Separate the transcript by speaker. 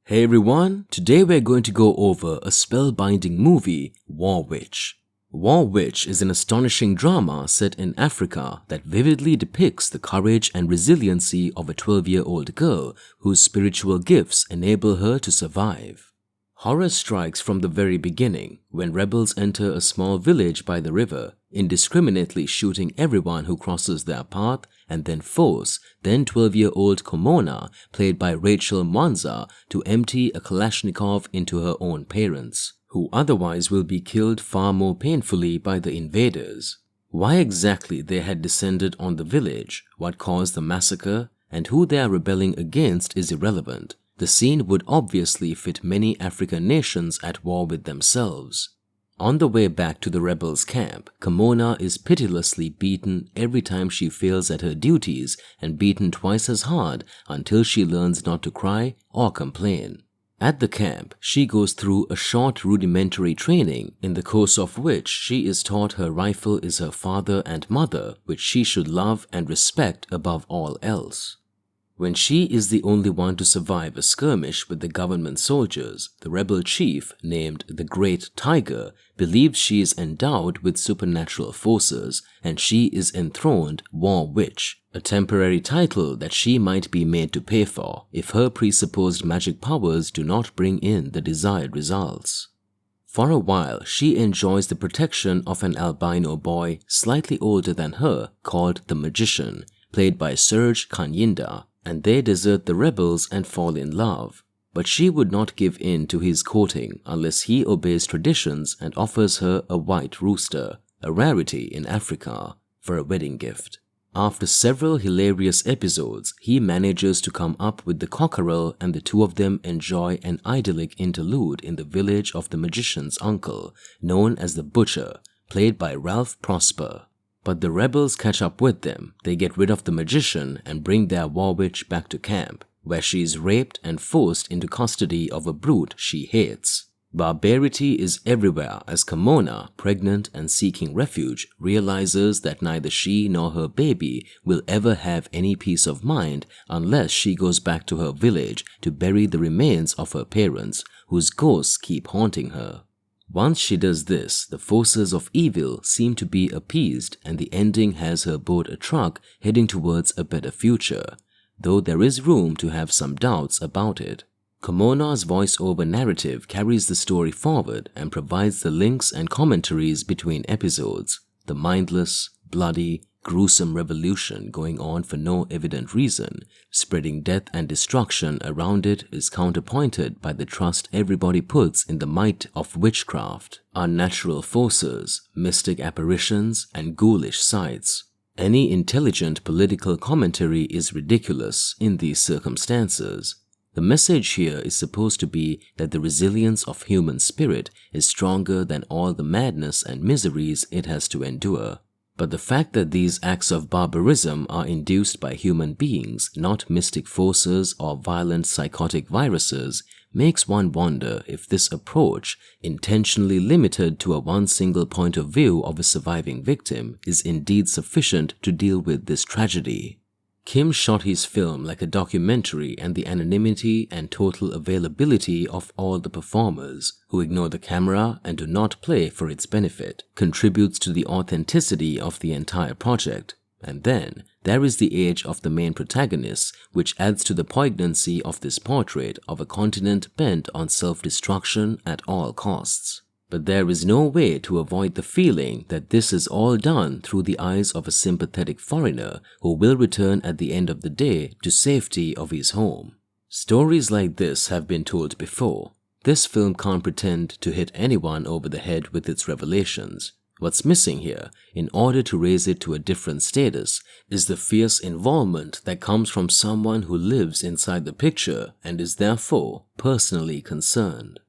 Speaker 1: Hey everyone, today we're going to go over a spellbinding movie, War Witch. War Witch is an astonishing drama set in Africa that vividly depicts the courage and resiliency of a 12-year-old girl whose spiritual gifts enable her to survive. Horror strikes from the very beginning when rebels enter a small village by the river, indiscriminately shooting everyone who crosses their path and then force then 12-year-old Komona, played by Rachel Mwanza, to empty a Kalashnikov into her own parents, who otherwise will be killed far more painfully by the invaders. Why exactly they had descended on the village, what caused the massacre, and who they are rebelling against is irrelevant. The scene would obviously fit many African nations at war with themselves. On the way back to the rebels' camp, Komona is pitilessly beaten every time she fails at her duties and beaten twice as hard until she learns not to cry or complain. At the camp, she goes through a short rudimentary training in the course of which she is taught her rifle is her father and mother, which she should love and respect above all else. When she is the only one to survive a skirmish with the government soldiers, the rebel chief, named the Great Tiger, believes she is endowed with supernatural forces and she is enthroned War Witch, a temporary title that she might be made to pay for if her presupposed magic powers do not bring in the desired results. For a while, she enjoys the protection of an albino boy slightly older than her called the Magician, played by Serge Kanyinda, and they desert the rebels and fall in love. But she would not give in to his courting unless he obeys traditions and offers her a white rooster, a rarity in Africa, for a wedding gift. After several hilarious episodes, he manages to come up with the cockerel and the two of them enjoy an idyllic interlude in the village of the magician's uncle, known as the Butcher, played by Ralph Prosper. But the rebels catch up with them, they get rid of the magician and bring their War Witch back to camp, where she is raped and forced into custody of a brute she hates. Barbarity is everywhere as Komona, pregnant and seeking refuge, realizes that neither she nor her baby will ever have any peace of mind unless she goes back to her village to bury the remains of her parents, whose ghosts keep haunting her. Once she does this, the forces of evil seem to be appeased and the ending has her board a truck heading towards a better future, though there is room to have some doubts about it. Komona's voice-over narrative carries the story forward and provides the links and commentaries between episodes. The mindless, bloody, gruesome revolution going on for no evident reason, spreading death and destruction around it is counterpointed by the trust everybody puts in the might of witchcraft, unnatural forces, mystic apparitions, and ghoulish sights. Any intelligent political commentary is ridiculous in these circumstances. The message here is supposed to be that the resilience of human spirit is stronger than all the madness and miseries it has to endure. But the fact that these acts of barbarism are induced by human beings, not mystic forces or violent psychotic viruses, makes one wonder if this approach, intentionally limited to a one single point of view of a surviving victim, is indeed sufficient to deal with this tragedy. Kim shot his film like a documentary, and the anonymity and total availability of all the performers, who ignore the camera and do not play for its benefit, contributes to the authenticity of the entire project. And then, there is the age of the main protagonist, which adds to the poignancy of this portrait of a continent bent on self-destruction at all costs. But there is no way to avoid the feeling that this is all done through the eyes of a sympathetic foreigner who will return at the end of the day to safety of his home. Stories like this have been told before. This film can't pretend to hit anyone over the head with its revelations. What's missing here, in order to raise it to a different status, is the fierce involvement that comes from someone who lives inside the picture and is therefore personally concerned.